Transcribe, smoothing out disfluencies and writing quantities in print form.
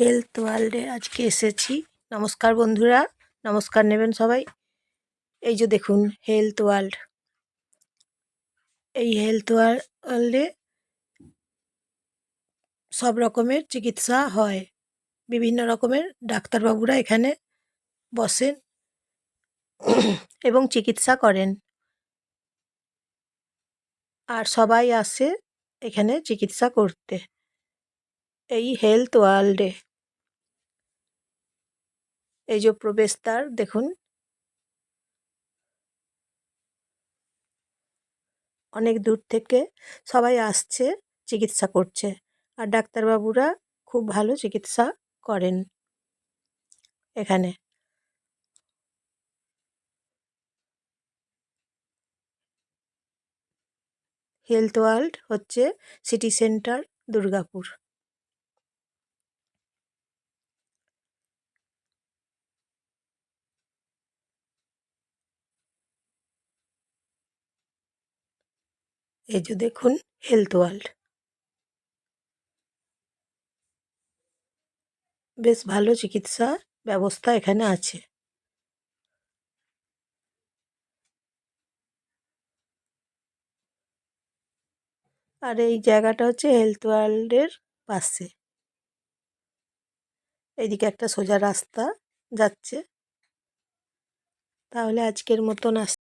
Health ওয়ার্ল্ডে আজকে এসেছি। নমস্কার বন্ধুরা, নমস্কার নেবেন সবাই। এই যে দেখুন হেলথ ওয়ার্ল্ড। এই হেলথ ওয়ার্ল্ডে সব রকমের চিকিৎসা হয়। বিভিন্ন রকমের ডাক্তারবাবুরা এখানে বসেন এবং চিকিৎসা করেন। আর সবাই আসে এখানে চিকিৎসা করতে এই হেলথ ওয়ার্ল্ডে। এই যে প্রবেশদ্বার দেখুন, অনেক দূর থেকে সবাই আসছে, চিকিৎসা করছে। আর ডাক্তারবাবুরা খুব ভালো চিকিৎসা করেন এখানে। হেলথ ওয়ার্ল্ড হচ্ছে সিটি সেন্টার, দুর্গাপুর। এই যে দেখুন হেলথ ওয়ার্ল্ড, বেশ ভালো চিকিৎসা ব্যবস্থা এখানে আছে। আর এই জায়গাটা হচ্ছে হেলথ ওয়ার্ল্ডের পাশে। এইদিকে একটা সোজা রাস্তা যাচ্ছে। তাহলে আজকের মতন